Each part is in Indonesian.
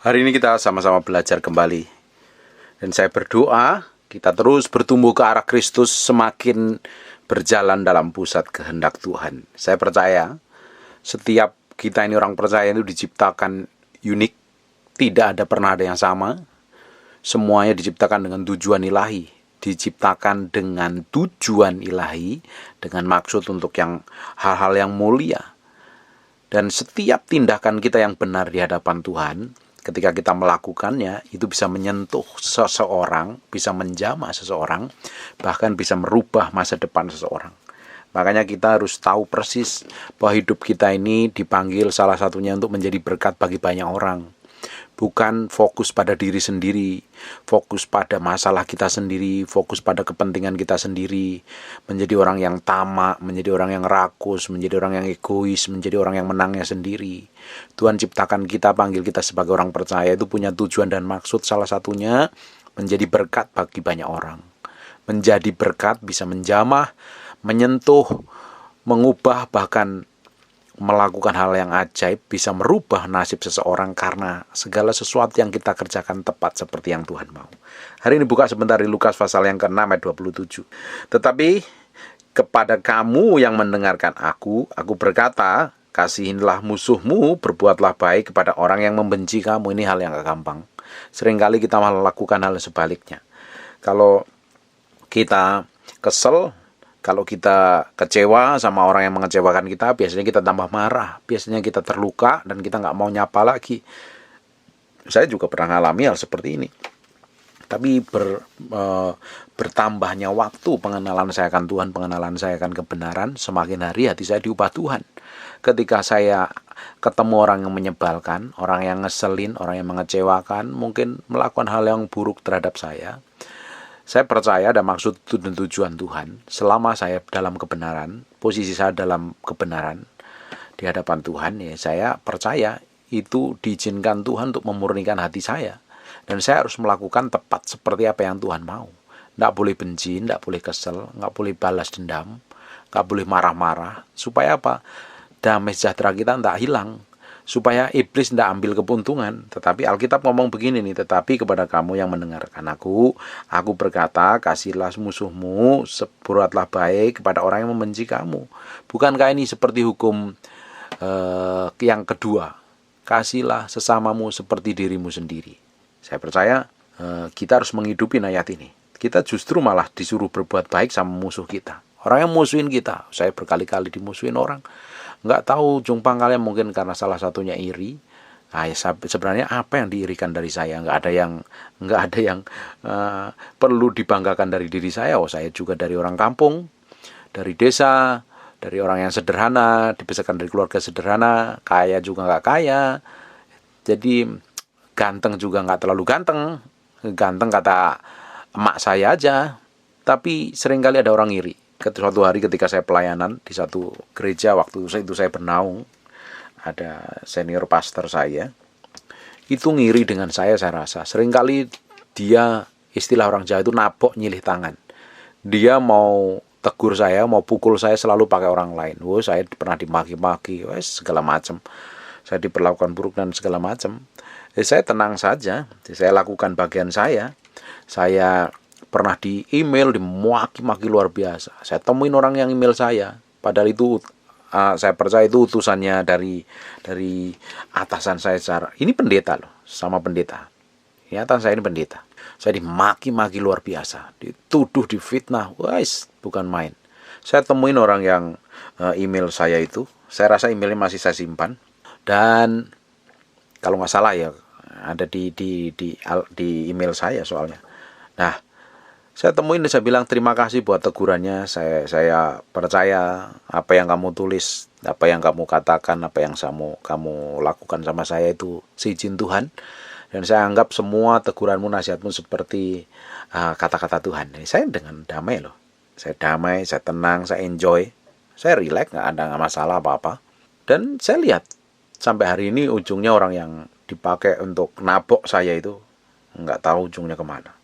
Hari ini kita sama-sama belajar kembali. Dan saya berdoa kita terus bertumbuh ke arah Kristus, semakin berjalan dalam pusat kehendak Tuhan. Saya percaya setiap kita ini orang percaya itu diciptakan unik. Tidak pernah ada yang sama. Semuanya diciptakan dengan tujuan ilahi. Diciptakan dengan tujuan ilahi, dengan maksud untuk hal-hal yang mulia. Dan setiap tindakan kita yang benar di hadapan Tuhan, ketika kita melakukannya, itu bisa menyentuh seseorang, bisa menjamah seseorang, bahkan bisa merubah masa depan seseorang. Makanya kita harus tahu persis bahwa hidup kita ini dipanggil salah satunya untuk menjadi berkat bagi banyak orang. Bukan fokus pada diri sendiri, fokus pada masalah kita sendiri, fokus pada kepentingan kita sendiri, menjadi orang yang tamak, menjadi orang yang rakus, menjadi orang yang egois, menjadi orang yang menangnya sendiri. Tuhan ciptakan kita, panggil kita sebagai orang percaya itu punya tujuan dan maksud, salah satunya menjadi berkat bagi banyak orang. Menjadi berkat bisa menjamah, menyentuh, mengubah, bahkan melakukan hal yang ajaib, bisa merubah nasib seseorang karena segala sesuatu yang kita kerjakan tepat seperti yang Tuhan mau. Hari ini buka sebentar di Lukas pasal yang ke-6 ayat 27. Tetapi kepada kamu yang mendengarkan aku berkata, kasihilah musuhmu, berbuatlah baik kepada orang yang membenci kamu. Ini hal yang gak gampang. Seringkali kita malah lakukan hal sebaliknya. Kalau kita kesel, kalau kita kecewa sama orang yang mengecewakan kita, biasanya kita tambah marah, biasanya kita terluka dan kita nggak mau nyapa lagi. Saya juga pernah ngalami hal seperti ini. Tapi bertambahnya waktu pengenalan saya akan Tuhan, pengenalan saya akan kebenaran, semakin hari hati saya diubah Tuhan. Ketika saya ketemu orang yang menyebalkan, orang yang ngeselin, orang yang mengecewakan, mungkin melakukan hal yang buruk terhadap saya percaya ada maksud dan tujuan Tuhan. Selama saya dalam kebenaran, posisi saya dalam kebenaran di hadapan Tuhan, ya saya percaya itu diizinkan Tuhan untuk memurnikan hati saya. Dan saya harus melakukan tepat seperti apa yang Tuhan mau. Nggak boleh benci, nggak boleh kesel, nggak boleh balas dendam, nggak boleh marah-marah. Supaya apa? Damai sejahtera kita nggak hilang. Supaya iblis tidak ambil keuntungan. Tetapi Alkitab ngomong begini nih, tetapi kepada kamu yang mendengarkan aku berkata, kasihilah musuhmu, berbuatlah baik kepada orang yang membenci kamu. Bukankah ini seperti hukum yang kedua? Kasihilah sesamamu seperti dirimu sendiri. Saya percaya kita harus menghidupi ayat ini. Kita justru malah disuruh berbuat baik sama musuh kita. Orang yang musuhin kita, saya berkali-kali dimusuhin orang. Nggak tahu ujung pangkalnya, mungkin karena salah satunya iri. Nah, sebenarnya apa yang diirikan dari saya? Nggak ada yang perlu dibanggakan dari diri saya. Saya juga dari orang kampung, dari desa, dari orang yang sederhana, dibesarkan dari keluarga sederhana, kaya juga nggak kaya. Jadi ganteng juga nggak terlalu ganteng. Ganteng kata emak saya aja. Tapi seringkali ada orang iri. Suatu hari ketika saya pelayanan di satu gereja, waktu itu saya bernaung, ada senior pastor saya, itu ngiri dengan saya rasa. Seringkali dia, istilah orang Jawa itu nabok nyilih tangan. Dia mau tegur saya, mau pukul saya selalu pakai orang lain. Saya pernah dimaki-maki, segala macam. Saya diperlakukan buruk dan segala macam. Saya tenang saja, saya lakukan bagian saya. Saya pernah di email, dimaki-maki luar biasa. Saya temuin orang yang email saya. Padahal itu saya percaya itu utusannya dari atasan saya secara. Ini pendeta loh, sama pendeta. Ini atasan saya ini pendeta. Saya dimaki-maki luar biasa. Dituduh, difitnah. Bukan main. Saya temuin orang yang email saya itu. Saya rasa emailnya masih saya simpan. Dan kalau nggak salah ya, ada di email saya soalnya. Nah, saya temuin dan saya bilang terima kasih buat tegurannya. Saya percaya apa yang kamu tulis, apa yang kamu katakan, apa yang kamu lakukan sama saya itu seizin Tuhan. Dan saya anggap semua teguranmu, nasihatmu seperti kata-kata Tuhan. Jadi saya dengan damai loh. Saya damai, saya tenang, saya enjoy. Saya relax, nggak ada masalah apa-apa. Dan saya lihat sampai hari ini ujungnya orang yang dipakai untuk nabok saya itu nggak tahu ujungnya kemana.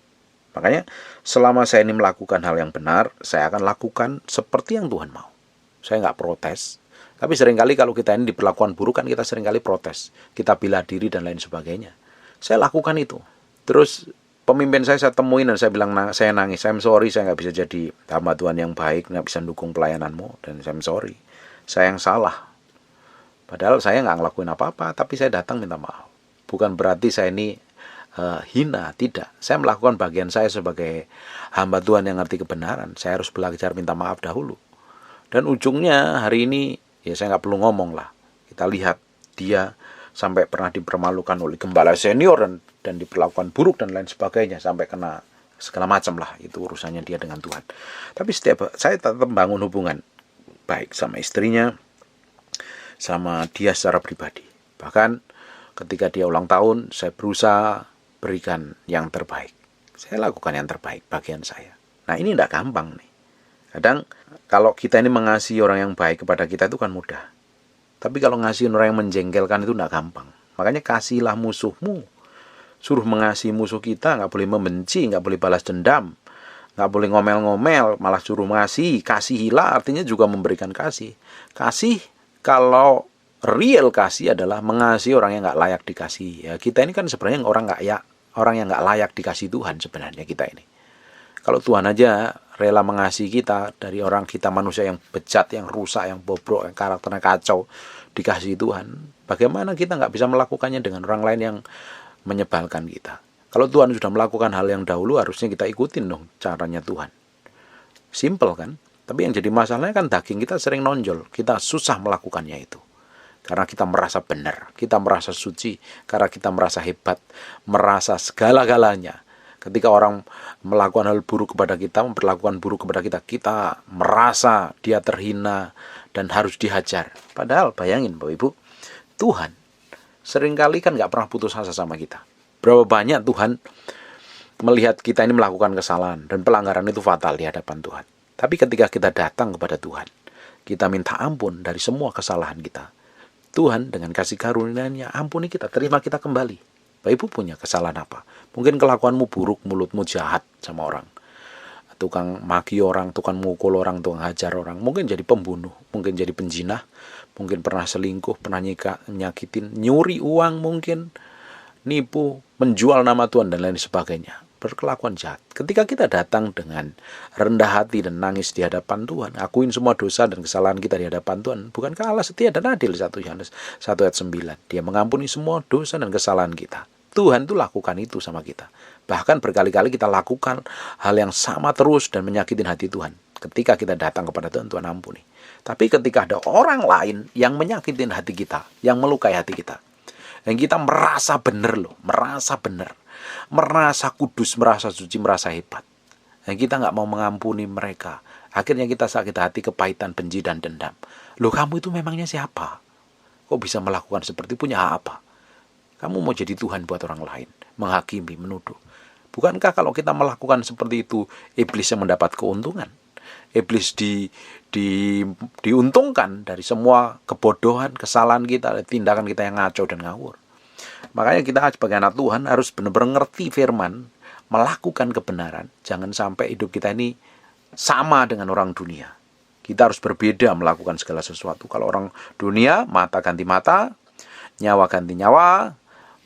Makanya selama saya ini melakukan hal yang benar, saya akan lakukan seperti yang Tuhan mau. Saya nggak protes. Tapi seringkali kalau kita ini diperlakukan buruk kan kita seringkali protes. Kita bela diri dan lain sebagainya. Saya lakukan itu. Terus pemimpin saya temuin dan saya bilang, saya nangis, I'm sorry, saya nggak bisa jadi hamba Tuhan yang baik, nggak bisa dukung pelayananmu, dan I'm sorry, saya yang salah. Padahal saya nggak ngelakuin apa-apa, tapi saya datang minta maaf. Bukan berarti saya ini hina, tidak. Saya melakukan bagian saya sebagai hamba Tuhan yang ngerti kebenaran. Saya harus belajar minta maaf dahulu. Dan ujungnya hari ini, ya saya nggak perlu ngomong lah. Kita lihat dia sampai pernah dipermalukan oleh gembala senior dan diperlakukan buruk dan lain sebagainya, sampai kena segala macam lah. Itu urusannya dia dengan Tuhan. Tapi saya tetap bangun hubungan baik sama istrinya, sama dia secara pribadi. Bahkan ketika dia ulang tahun, saya berusaha berikan yang terbaik. Saya lakukan yang terbaik bagian saya. Nah, ini tidak gampang nih. Kadang kalau kita ini mengasihi orang yang baik kepada kita itu kan mudah. Tapi kalau ngasihin orang yang menjengkelkan itu tidak gampang. Makanya kasihlah musuhmu. Suruh mengasihi musuh kita, nggak boleh membenci, nggak boleh balas dendam, nggak boleh ngomel-ngomel, malah suruh mengasihi. Kasihilah artinya juga memberikan kasih. Kasih, kalau real kasih adalah mengasihi orang yang nggak layak dikasih. Ya, kita ini kan sebenarnya orang yang nggak layak dikasih Tuhan sebenarnya kita ini. Kalau Tuhan aja rela mengasihi kita dari orang kita manusia yang bejat, yang rusak, yang bobrok, yang karakternya kacau, dikasihi Tuhan, bagaimana kita nggak bisa melakukannya dengan orang lain yang menyebalkan kita? Kalau Tuhan sudah melakukan hal yang dahulu, harusnya kita ikutin dong caranya Tuhan. Simple kan? Tapi yang jadi masalahnya kan daging kita sering nonjol. Kita susah melakukannya itu. Karena kita merasa benar, kita merasa suci, karena kita merasa hebat, merasa segala-galanya. Ketika orang melakukan hal buruk kepada kita, memperlakukan buruk kepada kita, kita merasa dia terhina dan harus dihajar. Padahal bayangin Bapak Ibu, Tuhan seringkali kan gak pernah putus asa sama kita. Berapa banyak Tuhan melihat kita ini melakukan kesalahan dan pelanggaran itu fatal di hadapan Tuhan. Tapi ketika kita datang kepada Tuhan, kita minta ampun dari semua kesalahan kita, Tuhan dengan kasih karunia-Nya ampuni kita, terima kita kembali. Bapak Ibu punya kesalahan apa? Mungkin kelakuanmu buruk, mulutmu jahat sama orang, tukang maki orang, tukang mukul orang, tukang hajar orang, mungkin jadi pembunuh, mungkin jadi penjinah, mungkin pernah selingkuh, pernah nyakitin, nyuri uang mungkin, nipu, menjual nama Tuhan dan lain sebagainya, berkelakuan jahat. Ketika kita datang dengan rendah hati dan nangis di hadapan Tuhan, akuin semua dosa dan kesalahan kita di hadapan Tuhan, bukankah Allah setia dan adil? 1 Yohanes 1 ayat 9. Dia mengampuni semua dosa dan kesalahan kita. Tuhan tuh lakukan itu sama kita. Bahkan berkali-kali kita lakukan hal yang sama terus dan menyakitin hati Tuhan. Ketika kita datang kepada Tuhan, Tuhan ampuni. Tapi ketika ada orang lain yang menyakitin hati kita, yang melukai hati kita, dan kita merasa benar loh, merasa benar, merasa kudus, merasa suci, merasa hebat, dan kita nggak mau mengampuni mereka, akhirnya kita sakit hati, kepahitan, benci, dan dendam. Loh, kamu itu memangnya siapa? Kok bisa melakukan seperti itu? Punya hak apa? Kamu mau jadi Tuhan buat orang lain, menghakimi, menuduh. Bukankah kalau kita melakukan seperti itu, iblis yang mendapat keuntungan? Iblis diuntungkan dari semua kebodohan, kesalahan kita, tindakan kita yang ngaco dan ngawur. Makanya kita sebagai anak Tuhan harus benar-benar ngerti firman, melakukan kebenaran. Jangan sampai hidup kita ini sama dengan orang dunia. Kita harus berbeda melakukan segala sesuatu. Kalau orang dunia, mata ganti mata, nyawa ganti nyawa,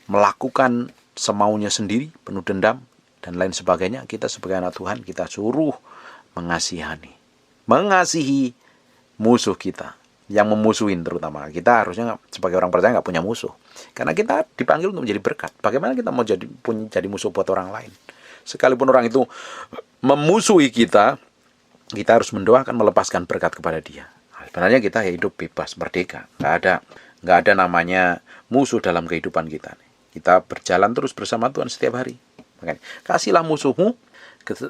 melakukan semaunya sendiri, penuh dendam, dan lain sebagainya. Kita sebagai anak Tuhan, kita suruh mengasihi musuh kita, yang memusuhin terutama. Kita harusnya sebagai orang percaya nggak punya musuh, karena kita dipanggil untuk menjadi berkat. Bagaimana kita mau jadi musuh buat orang lain? Sekalipun orang itu memusuhi kita, kita harus mendoakan, melepaskan berkat kepada dia. Sebenarnya kita hidup bebas, merdeka. Nggak ada namanya musuh dalam kehidupan kita. Kita berjalan terus bersama Tuhan setiap hari. Makanya, kasihlah musuhmu.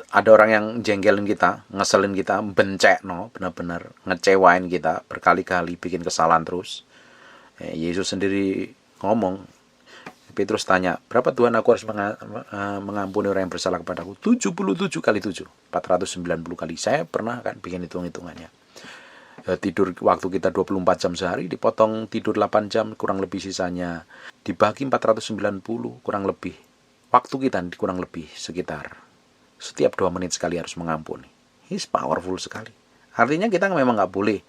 Ada orang yang jengkelin kita, ngeselin kita, bencekno, benar-benar ngecewain kita, berkali-kali bikin kesalahan terus. Yesus sendiri ngomong, Petrus tanya, berapa Tuhan aku harus mengampuni orang yang bersalah kepadaku? 77 kali 7, 490 kali. Saya pernah kan bikin hitung-hitungannya. Tidur waktu kita 24 jam sehari, dipotong tidur 8 jam, kurang lebih sisanya dibagi 490, kurang lebih. Waktu kita kurang lebih sekitar setiap 2 menit sekali harus mengampuni. It's powerful sekali. Artinya kita memang nggak boleh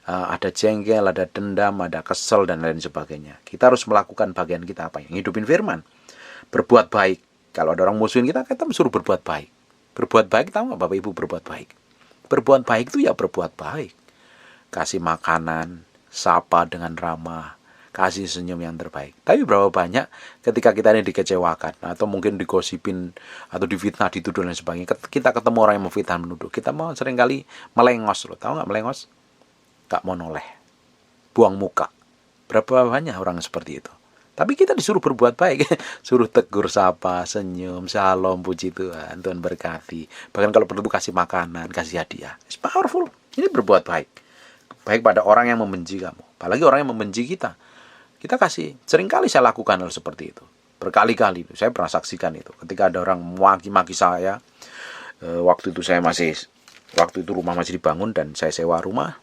ada jengkel, ada dendam, ada kesel, dan lain sebagainya. Kita harus melakukan bagian kita apa? Yang hidupin firman. berbuat baik. Kalau ada orang musuhin kita suruh berbuat baik. Berbuat baik, tahu nggak Bapak Ibu berbuat baik? Berbuat baik itu ya berbuat baik. Kasih makanan, sapa dengan ramah, kasih senyum yang terbaik. Tapi berapa banyak ketika kita ini dikecewakan, atau mungkin digosipin, atau difitnah, dituduh dan sebagainya, kita ketemu orang yang memfitnah, menuduh, kita mau seringkali melengos loh. Tahu nggak melengos? Nggak mau noleh, buang muka. Berapa banyak orang seperti itu. Tapi kita disuruh berbuat baik, suruh tegur, sapa, senyum, shalom, puji Tuhan, Tuhan berkati. Bahkan kalau perlu kasih makanan, kasih hadiah. It's powerful. Ini berbuat baik. Baik pada orang yang membenci kamu, apalagi orang yang membenci kita. Kita kasih. Seringkali saya lakukan hal seperti itu. Berkali-kali. Saya pernah saksikan itu. Ketika ada orang maki-maki saya, waktu itu rumah masih dibangun dan saya sewa rumah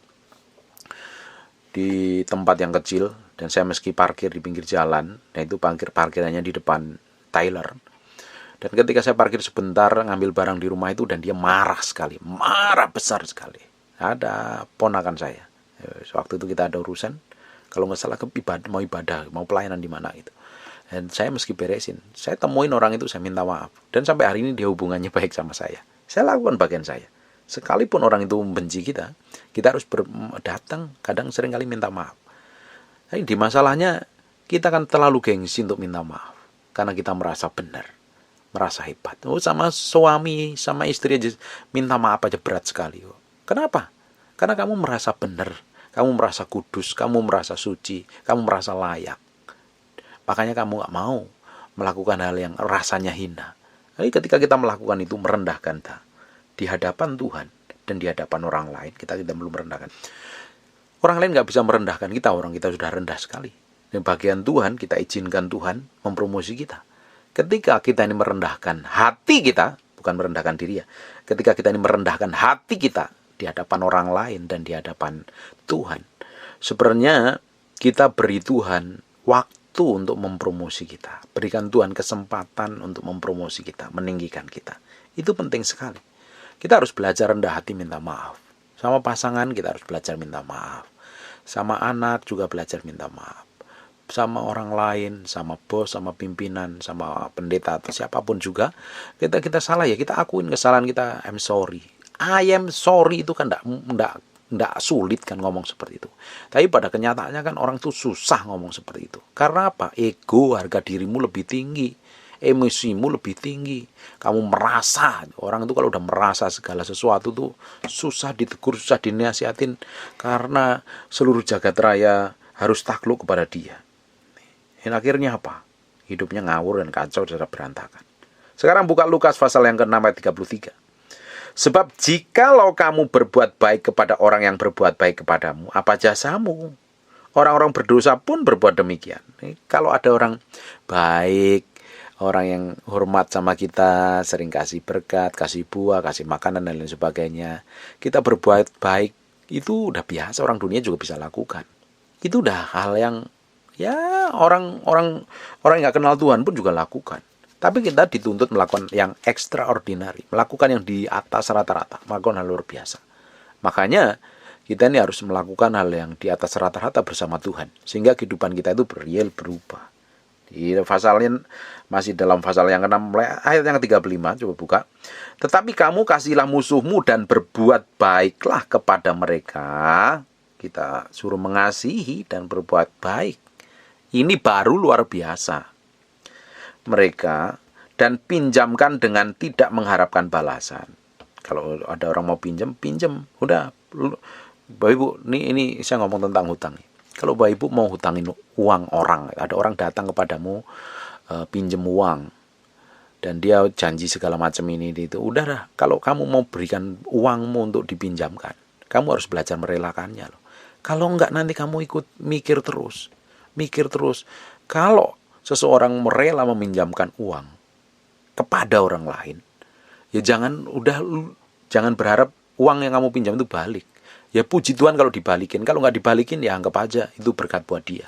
di tempat yang kecil, dan saya meski parkir di pinggir jalan, dan itu parkirannya di depan Tyler. Dan ketika saya parkir sebentar ngambil barang di rumah itu, dan dia marah sekali, marah besar sekali. Ada ponakan saya. Waktu itu kita ada urusan, kalau nggak salah mau ibadah, mau pelayanan di mana itu. Dan saya meski beresin, saya temuin orang itu, saya minta maaf. Dan sampai hari ini dia hubungannya baik sama saya. Saya lakukan bagian saya. Sekalipun orang itu membenci kita harus datang, kadang sering kali minta maaf. Tapi di masalahnya, kita kan terlalu gengsi untuk minta maaf. Karena kita merasa benar, merasa hebat. Sama suami, sama istri aja minta maaf aja berat sekali. Kenapa? Karena kamu merasa benar, kamu merasa kudus, kamu merasa suci, kamu merasa layak. Makanya kamu gak mau melakukan hal yang rasanya hina. Jadi ketika kita melakukan itu, merendahkan kita di hadapan Tuhan dan di hadapan orang lain, kita belum merendahkan. Orang lain gak bisa merendahkan kita, orang kita sudah rendah sekali. Dan bagian Tuhan, kita izinkan Tuhan mempromosi kita. Ketika kita ini merendahkan hati kita, bukan merendahkan diri ya, ketika kita ini merendahkan hati kita di hadapan orang lain dan di hadapan Tuhan, sebenarnya kita beri Tuhan waktu untuk mempromosi kita. Berikan Tuhan kesempatan untuk mempromosi kita, meninggikan kita. Itu penting sekali. Kita harus belajar rendah hati, minta maaf. Sama pasangan kita harus belajar minta maaf. Sama anak juga belajar minta maaf. Sama orang lain, sama bos, sama pimpinan, sama pendeta atau siapapun juga, kita salah ya, kita akuin kesalahan kita. I'm sorry. I am sorry itu kan enggak sulit kan ngomong seperti itu. Tapi pada kenyataannya kan orang itu susah ngomong seperti itu. Karena apa? Ego, harga dirimu lebih tinggi. Emosimu lebih tinggi. Kamu merasa, orang itu kalau udah merasa segala sesuatu tuh susah ditegur, susah dinasihatin, karena seluruh jagat raya harus takluk kepada dia. Dan akhirnya apa? Hidupnya ngawur dan kacau secara berantakan. Sekarang buka Lukas pasal yang ke-6 ayat 33. Sebab jikalau kamu berbuat baik kepada orang yang berbuat baik kepadamu, apa jasamu? Orang-orang berdosa pun berbuat demikian. Kalau ada orang baik, orang yang hormat sama kita, sering kasih berkat, kasih buah, kasih makanan dan lain sebagainya, kita berbuat baik, itu udah biasa, orang dunia juga bisa lakukan. Itu udah hal yang ya orang yang nggak kenal Tuhan pun juga lakukan. Tapi kita dituntut melakukan yang extraordinary, melakukan yang di atas rata-rata, melakukan hal luar biasa. Makanya kita ini harus melakukan hal yang di atas rata-rata bersama Tuhan, sehingga kehidupan kita itu berubah. Di pasalnya masih dalam pasal yang ke-6 ayat yang ke-35, coba buka. Tetapi kamu kasihlah musuhmu dan berbuat baiklah kepada mereka. Kita suruh mengasihi dan berbuat baik. Ini baru luar biasa. Mereka dan pinjamkan dengan tidak mengharapkan balasan. Kalau ada orang mau pinjam. Udah, Bapak Ibu, ini saya ngomong tentang hutang. Kalau Bapak Ibu mau hutangin uang orang, ada orang datang kepadamu pinjam uang, dan dia janji segala macam ini itu, udah dah, kalau kamu mau berikan uangmu untuk dipinjamkan, kamu harus belajar merelakannya loh. Kalau enggak nanti kamu ikut mikir terus. Kalau seseorang merela meminjamkan uang kepada orang lain, ya jangan berharap uang yang kamu pinjam itu balik. Ya puji Tuhan kalau dibalikin. Kalau nggak dibalikin ya anggap aja itu berkat buat dia.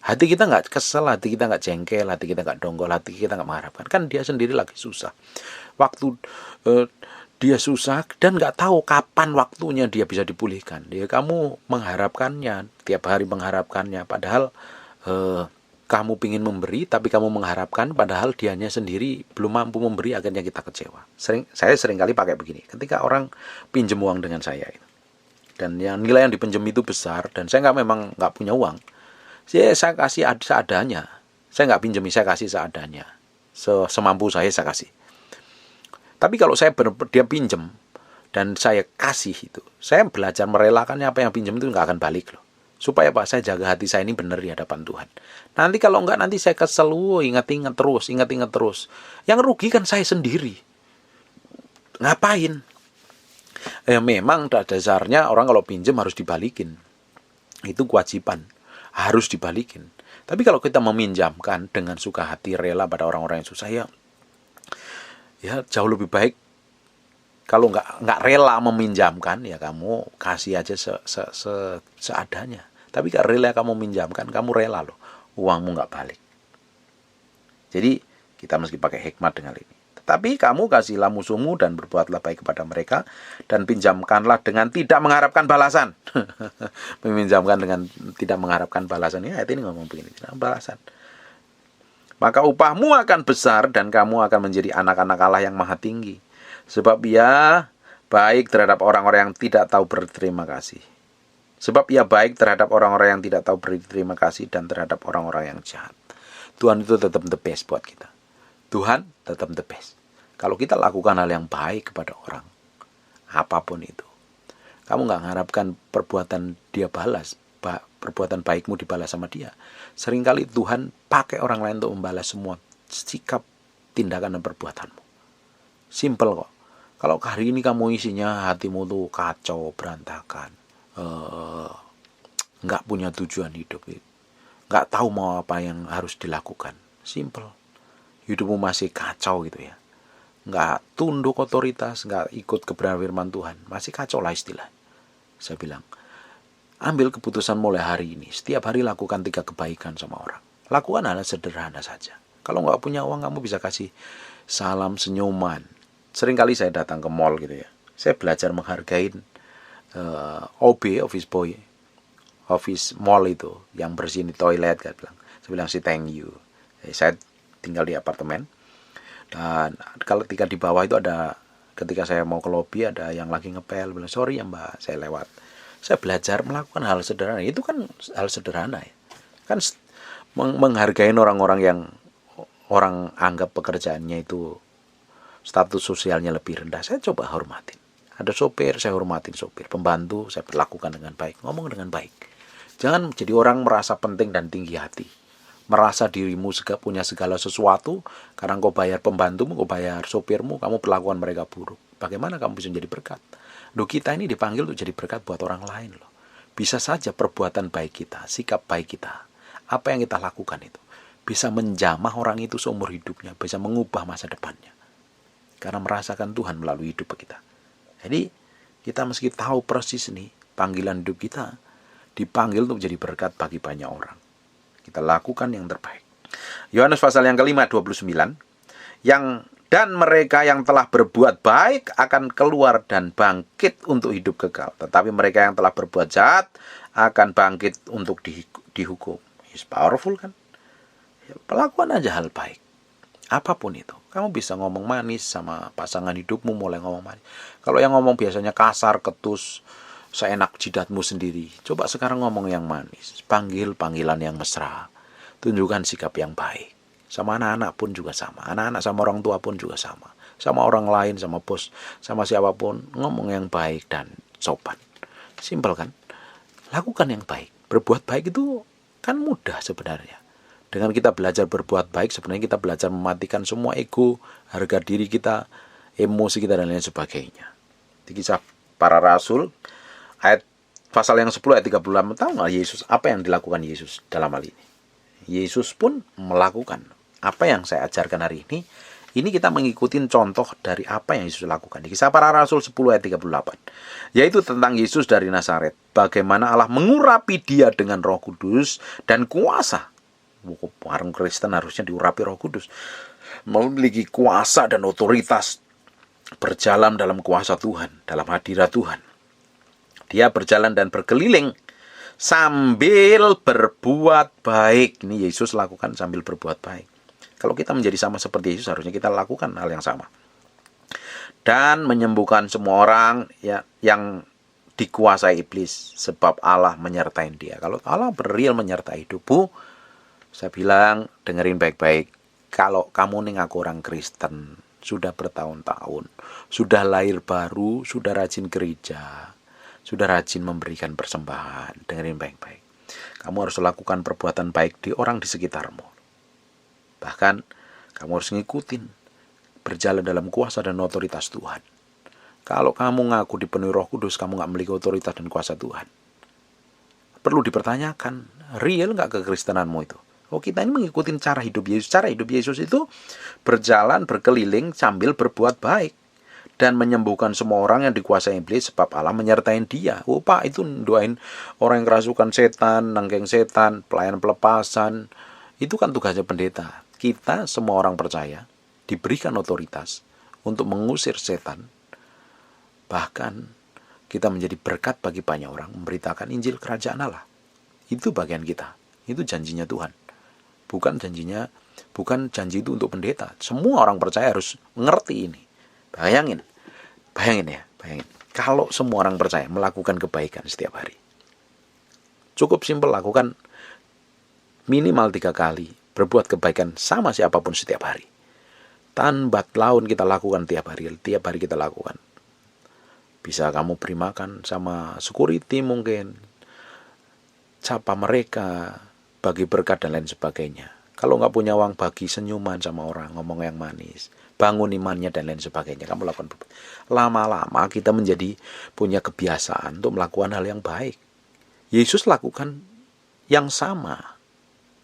Hati kita nggak kesel, hati kita nggak jengkel, hati kita nggak dongkol, hati kita nggak mengharapkan. Kan dia sendiri lagi susah. Waktu dia susah dan nggak tahu kapan waktunya dia bisa dipulihkan. Dia kamu mengharapkannya, tiap hari mengharapkannya. Padahal kamu ingin memberi tapi kamu mengharapkan padahal dianya sendiri belum mampu memberi, akhirnya kita kecewa. Saya sering kali pakai begini, ketika orang pinjam uang dengan saya dan yang nilai yang dipinjam itu besar dan saya memang nggak punya uang, saya kasih seadanya. Saya nggak pinjami, saya kasih seadanya, semampu saya kasih. Tapi kalau dia pinjam dan saya kasih itu, saya belajar merelakannya, apa yang pinjam itu nggak akan balik loh. Supaya Pak, saya jaga hati saya ini benar di hadapan Tuhan. Nanti kalau enggak, nanti saya kesel, ingat-ingat terus. Yang rugi kan saya sendiri. Ngapain? Memang dasarnya orang kalau pinjam harus dibalikin. Itu kewajiban, harus dibalikin. Tapi kalau kita meminjamkan dengan suka hati, rela pada orang-orang yang susah, ya jauh lebih baik. Kalau nggak rela meminjamkan, ya kamu kasih aja seadanya. Tapi kalau rela kamu minjamkan, kamu rela loh, uangmu nggak balik. Jadi kita mesti pakai hikmat dengan ini. Tetapi kamu kasihlah musuhmu dan berbuatlah baik kepada mereka, dan pinjamkanlah dengan tidak mengharapkan balasan. Meminjamkan dengan tidak mengharapkan balasan. Ayat ini ngomong begini, tidak balasan. Maka upahmu akan besar dan kamu akan menjadi anak-anak Allah yang maha tinggi. Sebab ia baik terhadap orang-orang yang tidak tahu berterima kasih. Sebab ia baik terhadap orang-orang yang tidak tahu berterima kasih dan terhadap orang-orang yang jahat. Tuhan itu tetap the best buat kita. Tuhan tetap the best. Kalau kita lakukan hal yang baik kepada orang, apapun itu, kamu nggak mengharapkan perbuatan dia balas, perbuatan baikmu dibalas sama dia. Seringkali Tuhan pakai orang lain untuk membalas semua sikap, tindakan, dan perbuatanmu. Simple kok. Kalau hari ini kamu isinya hatimu tuh kacau, berantakan, nggak punya tujuan hidup, nggak tahu mau apa yang harus dilakukan, simple, hidupmu masih kacau gitu ya, nggak tunduk otoritas, nggak ikut kebenaran firman Tuhan, masih kacau lah istilah. Saya bilang, ambil keputusan mulai hari ini, setiap hari lakukan 3 kebaikan sama orang. Lakukan hal sederhana saja. Kalau nggak punya uang, kamu bisa kasih salam, senyuman. Seringkali saya datang ke mall gitu ya, saya belajar menghargai OB, office boy, office mall itu yang bersihin di toilet, kan bilang. Saya bilang sih thank you. Saya tinggal di apartemen dan kalau ketika di bawah itu ada, ketika saya mau ke lobby ada yang lagi ngepel, bilang sorry ya mbak, saya lewat. Saya belajar melakukan hal sederhana. Itu kan hal sederhana ya. Kan menghargai orang-orang yang orang anggap pekerjaannya itu status sosialnya lebih rendah. Saya coba hormatin. Ada sopir, saya hormatin sopir. Pembantu, saya perlakukan dengan baik. Ngomong dengan baik. Jangan jadi orang merasa penting dan tinggi hati. Merasa dirimu punya segala sesuatu. Karena kau bayar pembantumu, kau bayar sopirmu, kamu perlakukan mereka buruk. Bagaimana kamu bisa menjadi berkat? Loh, kita ini dipanggil untuk jadi berkat buat orang lain loh. Bisa saja perbuatan baik kita, sikap baik kita, apa yang kita lakukan itu bisa menjamah orang itu seumur hidupnya, bisa mengubah masa depannya. Karena merasakan Tuhan melalui hidup kita. Jadi kita mesti tahu persis nih, panggilan hidup kita dipanggil untuk jadi berkat bagi banyak orang. Kita lakukan yang terbaik. Yohanes pasal yang kelima 29, dan mereka yang telah berbuat baik akan keluar dan bangkit untuk hidup kekal. Tetapi mereka yang telah berbuat jahat akan bangkit untuk dihukum. It's powerful kan? Ya, pelakuan aja hal baik. Apapun itu. Kamu bisa ngomong manis sama pasangan hidupmu, mulai ngomong manis. Kalau yang ngomong biasanya kasar, ketus, seenak jidatmu sendiri. Coba sekarang ngomong yang manis. Panggil panggilan yang mesra. Tunjukkan sikap yang baik. Sama anak-anak pun juga sama. Anak-anak sama orang tua pun juga sama. Sama orang lain, sama bos, sama siapapun. Ngomong yang baik dan sopan. Simpel kan? Lakukan yang baik. Berbuat baik itu kan mudah sebenarnya. Dengan kita belajar berbuat baik, sebenarnya kita belajar mematikan semua ego, harga diri kita, emosi kita, dan lain sebagainya. Di Kisah Para Rasul, pasal yang 10 ayat 38, tahu nggak Yesus, apa yang dilakukan Yesus dalam hal ini? Yesus pun melakukan apa yang saya ajarkan hari ini. Ini kita mengikuti contoh dari apa yang Yesus lakukan. Di Kisah Para Rasul 10 ayat 38. Yaitu tentang Yesus dari Nazaret. Bagaimana Allah mengurapi dia dengan Roh Kudus dan kuasa. Orang Kristen harusnya diurapi Roh Kudus. Memiliki kuasa dan otoritas. Berjalan dalam kuasa Tuhan. Dalam hadirat Tuhan. Dia berjalan dan berkeliling sambil berbuat baik. Ini Yesus lakukan sambil berbuat baik. Kalau kita menjadi sama seperti Yesus, harusnya kita lakukan hal yang sama. Dan menyembuhkan semua orang yang dikuasai iblis, sebab Allah menyertai dia. Kalau Allah berreal menyertai hidupmu, saya bilang, dengerin baik-baik. Kalau kamu nih ngaku orang Kristen, sudah bertahun-tahun, sudah lahir baru, sudah rajin gereja, sudah rajin memberikan persembahan, dengerin baik-baik. Kamu harus lakukan perbuatan baik di orang di sekitarmu. Bahkan, kamu harus ngikutin, berjalan dalam kuasa dan otoritas Tuhan. Kalau kamu ngaku dipenuhi Roh Kudus, kamu nggak memiliki otoritas dan kuasa Tuhan. Perlu dipertanyakan, real nggak kekristenanmu itu? Oh, kita ini mengikuti cara hidup Yesus. Cara hidup Yesus itu berjalan, berkeliling sambil berbuat baik. Dan menyembuhkan semua orang yang dikuasai iblis, sebab Allah menyertai dia. Oh Pak, itu doain orang yang kerasukan setan, nanggeng setan, pelayan pelepasan. Itu kan tugasnya pendeta. Kita semua orang percaya diberikan otoritas untuk mengusir setan. Bahkan kita menjadi berkat bagi banyak orang, memberitakan Injil Kerajaan Allah. Itu bagian kita. Itu janjinya Tuhan. Bukan janji itu untuk pendeta. Semua orang percaya harus mengerti ini. Bayangin ya. Kalau semua orang percaya melakukan kebaikan setiap hari. Cukup simpel, lakukan minimal 3 kali. Berbuat kebaikan sama siapapun setiap hari. Tanbat laun kita lakukan tiap hari kita lakukan. Bisa kamu beri makan sama security mungkin. Sapa mereka, bagi berkat dan lain sebagainya. Kalau nggak punya uang, bagi senyuman sama orang, ngomong yang manis, bangun imannya dan lain sebagainya. Kamu lakukan. Lama-lama kita menjadi punya kebiasaan untuk melakukan hal yang baik. Yesus lakukan yang sama.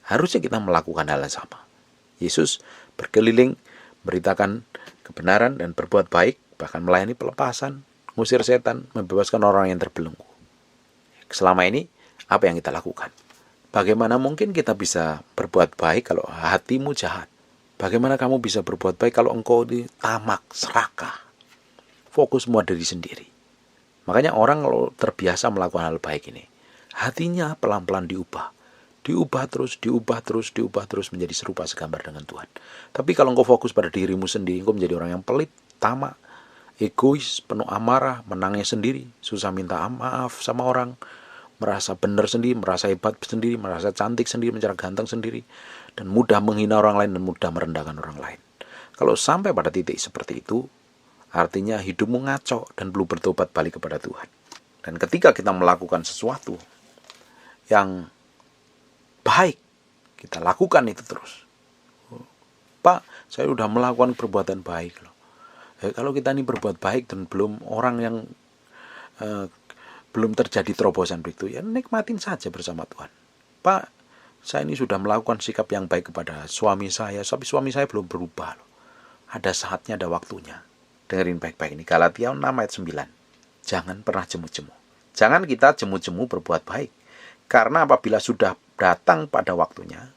Harusnya kita melakukan hal yang sama. Yesus berkeliling, beritakan kebenaran dan berbuat baik, bahkan melayani pelepasan, ngusir setan, membebaskan orang yang terbelenggu. Selama ini, apa yang kita lakukan? Bagaimana mungkin kita bisa berbuat baik kalau hatimu jahat? Bagaimana kamu bisa berbuat baik kalau engkau tamak, serakah, fokus semua diri sendiri? Makanya orang kalau terbiasa melakukan hal baik ini, hatinya pelan-pelan diubah terus menjadi serupa segambar dengan Tuhan. Tapi kalau engkau fokus pada dirimu sendiri, engkau menjadi orang yang pelit, tamak, egois, penuh amarah, menangis sendiri, susah minta maaf sama orang, merasa benar sendiri, merasa hebat sendiri, merasa cantik sendiri, mencari ganteng sendiri, dan mudah menghina orang lain dan mudah merendahkan orang lain. Kalau sampai pada titik seperti itu, artinya hidupmu ngaco dan belum bertobat balik kepada Tuhan. Dan ketika kita melakukan sesuatu yang baik, kita lakukan itu terus. Pak, saya sudah melakukan perbuatan baik loh. Kalau kita ini berbuat baik dan belum orang yang belum terjadi terobosan begitu, ya nikmatin saja bersama Tuhan. Pak, saya ini sudah melakukan sikap yang baik kepada suami saya, tapi suami saya belum berubah loh. Ada saatnya, ada waktunya. Dengerin baik-baik ini, Galatia 6 ayat 9. Jangan pernah jemu-jemu. Jangan kita jemu-jemu berbuat baik. Karena apabila sudah datang waktunya,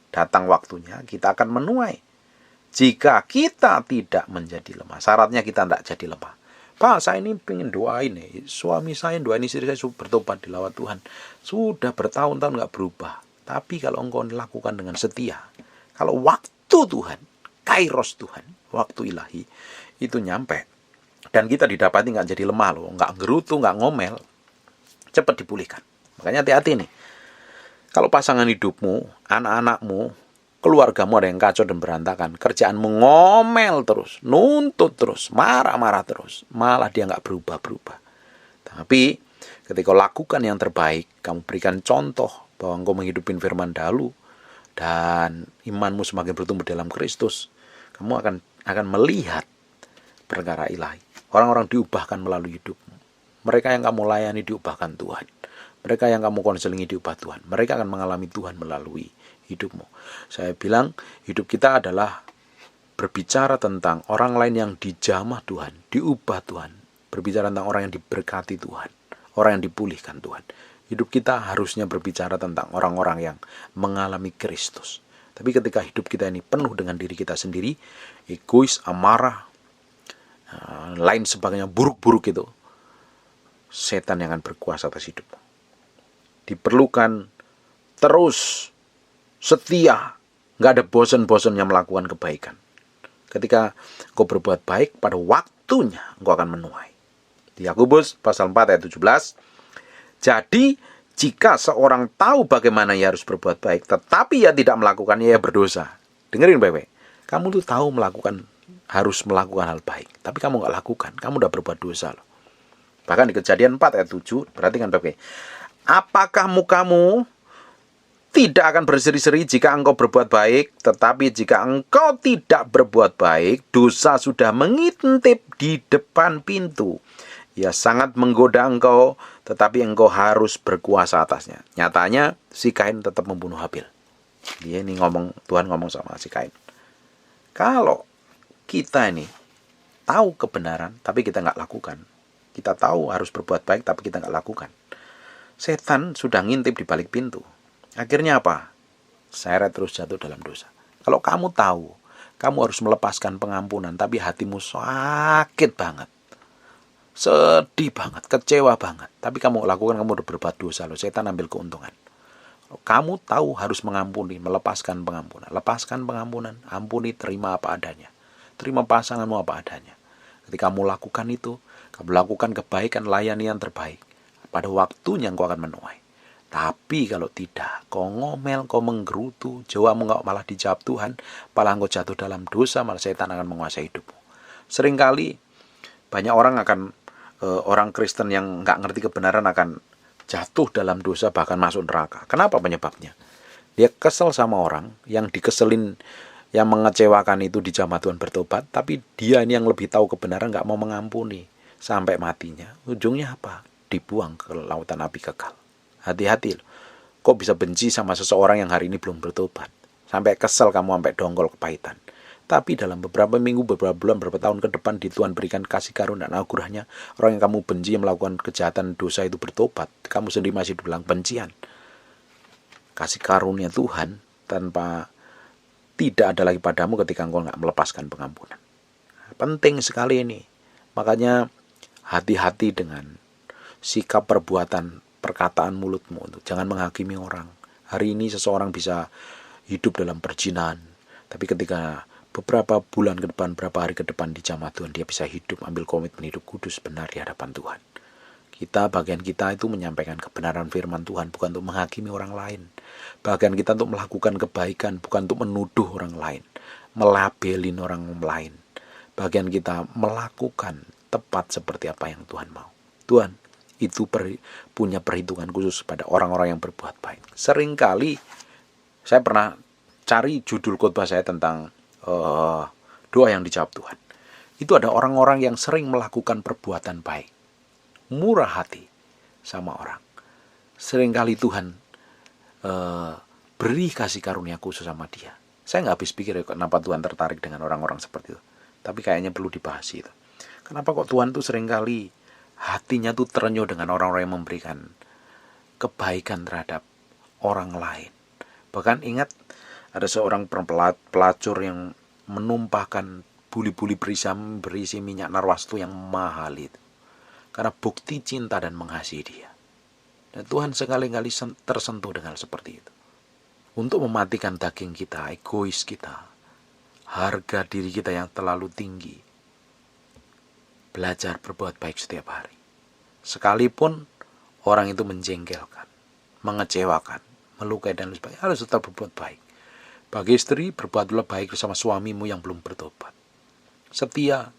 kita akan menuai. Jika kita tidak menjadi lemah, syaratnya kita tidak jadi lemah. Pak, saya ini pengen doain nih, suami saya doain istri saya bertobat dilawat Tuhan. Sudah bertahun-tahun nggak berubah. Tapi kalau engkau lakukan dengan setia, kalau waktu Tuhan, kairos Tuhan, waktu ilahi, itu nyampe. Dan kita didapati nggak jadi lemah loh, nggak gerutu, nggak ngomel, cepat dipulihkan. Makanya hati-hati nih. Kalau pasangan hidupmu, anak-anakmu, keluargamu ada yang kacau dan berantakan, kerjaanmu ngomel terus, nuntut terus, marah-marah terus, malah dia nggak berubah-berubah. Tapi ketika kau lakukan yang terbaik, kamu berikan contoh bahwa engkau menghidupin firman dahulu dan imanmu semakin bertumbuh dalam Kristus, kamu akan melihat perkara ilahi. Orang-orang diubahkan melalui hidupmu. Mereka yang kamu layani diubahkan Tuhan. Mereka yang kamu konselingi diubah Tuhan. Mereka akan mengalami Tuhan melalui hidupmu. Saya bilang hidup kita adalah berbicara tentang orang lain yang dijamah Tuhan, diubah Tuhan. Berbicara tentang orang yang diberkati Tuhan, orang yang dipulihkan Tuhan. Hidup kita harusnya berbicara tentang orang-orang yang mengalami Kristus. Tapi ketika hidup kita ini penuh dengan diri kita sendiri, egois, amarah, lain sebagainya, buruk-buruk itu, setan yang akan berkuasa atas hidupmu. Diperlukan terus setia, nggak ada bosan-bosannya melakukan kebaikan. Ketika engkau berbuat baik, pada waktunya engkau akan menuai. Di Yakobus pasal 4 ayat 17. Jadi jika seorang tahu bagaimana ia harus berbuat baik, tetapi ia tidak melakukannya, ia berdosa. Dengerin baik-baik. Kamu tuh tahu harus melakukan hal baik, tapi kamu nggak lakukan, kamu udah berbuat dosa loh. Bahkan di Kejadian 4 ayat 7, perhatikan baik-baik. Apakah mukamu tidak akan berseri-seri jika engkau berbuat baik, tetapi jika engkau tidak berbuat baik, dosa sudah mengintip di depan pintu. Ia sangat menggoda engkau, tetapi engkau harus berkuasa atasnya. Nyatanya si Kain tetap membunuh Habil. Tuhan ngomong sama si Kain. Kalau kita ini tahu kebenaran, tapi kita nggak lakukan. Kita tahu harus berbuat baik, tapi kita nggak lakukan. Setan sudah ngintip di balik pintu. Akhirnya apa? Seret terus jatuh dalam dosa. Kalau kamu tahu, kamu harus melepaskan pengampunan, tapi hatimu sakit banget. Sedih banget, kecewa banget. Tapi kamu lakukan, kamu udah berbuat dosa loh. Setan ambil keuntungan. Kamu tahu harus mengampuni, melepaskan pengampunan. Lepaskan pengampunan, ampuni, terima apa adanya. Terima pasanganmu apa adanya. Ketika kamu lakukan itu, kamu lakukan kebaikan, layani yang terbaik. Pada waktunya engkau akan menuai. Tapi kalau tidak, kau ngomel, kau menggerutu, jawamu nggak malah dijawab Tuhan, malah engkau jatuh dalam dosa, malah setan akan menguasai hidupmu. Seringkali banyak orang Kristen yang nggak ngerti kebenaran akan jatuh dalam dosa, bahkan masuk neraka. Kenapa penyebabnya? Dia kesel sama orang yang dikeselin, yang mengecewakan itu di jamaah Tuhan bertobat, tapi dia ini yang lebih tahu kebenaran nggak mau mengampuni sampai matinya. Ujungnya apa? Dibuang ke lautan api kekal. Hati-hati loh. Kok bisa benci sama seseorang yang hari ini belum bertobat? Sampai kesel kamu, sampai dongkol kepahitan. Tapi dalam beberapa minggu, beberapa bulan, beberapa tahun ke depan, di Tuhan berikan kasih karunia dan anugerahnya, orang yang kamu benci, yang melakukan kejahatan dosa itu bertobat. Kamu sendiri masih dibilang bencian. Kasih karunia Tuhan tidak ada lagi padamu ketika engkau nggak melepaskan pengampunan. Penting sekali ini. Makanya hati-hati dengan sikap, perbuatan, perkataan mulutmu. Jangan menghakimi orang. Hari ini seseorang bisa hidup dalam perzinahan, tapi ketika beberapa bulan ke depan, beberapa hari ke depan di jamaah Tuhan, dia bisa hidup, ambil komitmen hidup kudus benar di hadapan Tuhan. Bagian kita itu menyampaikan kebenaran firman Tuhan, bukan untuk menghakimi orang lain. Bagian kita untuk melakukan kebaikan, bukan untuk menuduh orang lain, melabelin orang lain. Bagian kita melakukan tepat seperti apa yang Tuhan mau. Tuhan itu punya perhitungan khusus pada orang-orang yang berbuat baik. Seringkali saya pernah cari judul khotbah saya tentang doa yang dijawab Tuhan. Itu ada orang-orang yang sering melakukan perbuatan baik, murah hati sama orang. Seringkali Tuhan beri kasih karunia khusus sama dia. Saya nggak habis pikir kenapa Tuhan tertarik dengan orang-orang seperti itu. Tapi kayaknya perlu dibahas itu. Kenapa kok Tuhan tuh seringkali hatinya tuh terenyuh dengan orang-orang yang memberikan kebaikan terhadap orang lain. Bahkan ingat, ada seorang pelacur yang menumpahkan buli-buli berisi minyak narwastu yang mahal itu. Karena bukti cinta dan mengasihi dia. Dan Tuhan sekali-kali tersentuh dengan seperti itu. Untuk mematikan daging kita, egois kita, harga diri kita yang terlalu tinggi. Belajar berbuat baik setiap hari. Sekalipun orang itu menjengkelkan, mengecewakan, melukai dan lain sebagainya, harus tetap berbuat baik. Bagi istri, berbuatlah baik bersama suamimu yang belum bertobat. Setia,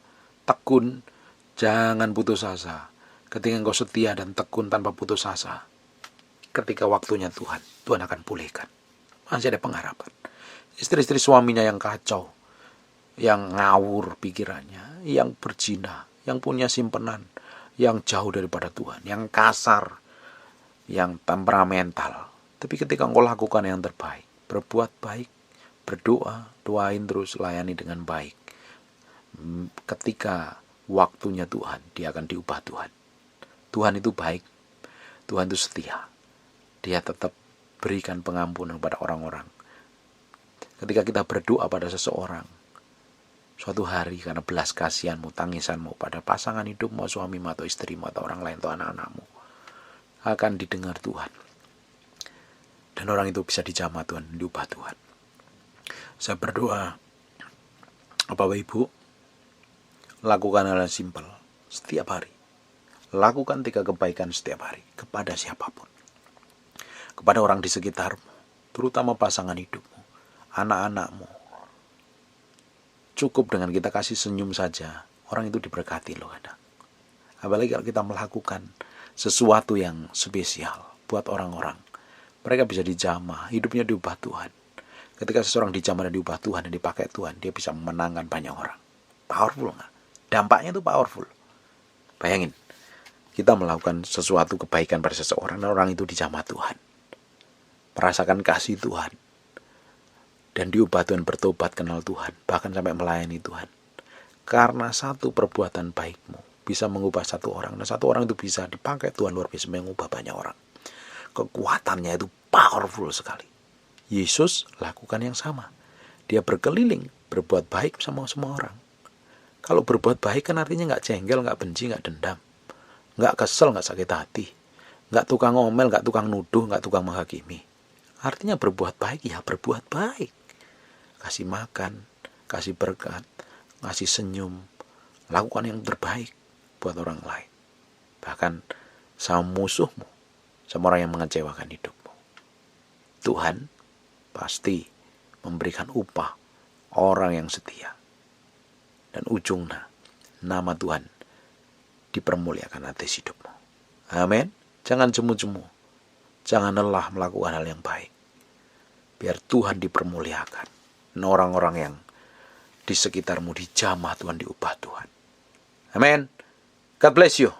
tekun, jangan putus asa. Ketika engkau setia dan tekun tanpa putus asa, ketika waktunya Tuhan akan pulihkan. Masih ada pengharapan. Istri-istri suaminya yang kacau, yang ngawur pikirannya, yang berzina, yang punya simpenan, yang jauh daripada Tuhan, yang kasar, yang temperamental. Tapi ketika engkau lakukan yang terbaik, berbuat baik, berdoa, doain terus, layani dengan baik. Ketika waktunya Tuhan, dia akan diubah Tuhan. Tuhan itu baik, Tuhan itu setia. Dia tetap berikan pengampunan pada orang-orang. Ketika kita berdoa pada seseorang, suatu hari karena belas kasihanmu, tangisanmu pada pasangan hidupmu, suamimu atau istrimu atau orang lain atau anak-anakmu, akan didengar Tuhan. Dan orang itu bisa dijamah Tuhan, diubah Tuhan. Saya berdoa, Bapak Ibu, lakukan hal yang simpel setiap hari. Lakukan 3 kebaikan setiap hari kepada siapapun. Kepada orang di sekitarmu, terutama pasangan hidupmu, anak-anakmu. Cukup dengan kita kasih senyum saja, orang itu diberkati loh kadang. Apalagi kalau kita melakukan sesuatu yang spesial buat orang-orang. Mereka bisa dijamah, hidupnya diubah Tuhan. Ketika seseorang dijamah dan diubah Tuhan dan dipakai Tuhan, dia bisa memenangkan banyak orang. Powerful nggak? Dampaknya itu powerful. Bayangin, kita melakukan sesuatu kebaikan pada seseorang dan orang itu dijamah Tuhan. Merasakan kasih Tuhan. Dan diubah Tuhan, bertobat, kenal Tuhan. Bahkan sampai melayani Tuhan. Karena satu perbuatan baikmu bisa mengubah satu orang. Dan satu orang itu bisa dipakai Tuhan luar biasa mengubah banyak orang. Kekuatannya itu powerful sekali. Yesus lakukan yang sama. Dia berkeliling, berbuat baik sama semua orang. Kalau berbuat baik kan artinya gak jengkel, gak benci, gak dendam. Gak kesel, gak sakit hati. Gak tukang ngomel, gak tukang nuduh, gak tukang menghakimi. Artinya berbuat baik, ya berbuat baik. Kasih makan, kasih berkat, kasih senyum. Lakukan yang terbaik buat orang lain. Bahkan sama musuhmu, sama orang yang mengecewakan hidupmu. Tuhan pasti memberikan upah orang yang setia. Dan ujungnya, nama Tuhan dipermuliakan atas hidupmu. Amin. Jangan jemu-jemu. Jangan lelah melakukan hal yang baik. Biar Tuhan dipermuliakan. Dan orang-orang yang di sekitarmu dijamah Tuhan, diubah Tuhan. Amin. God bless you.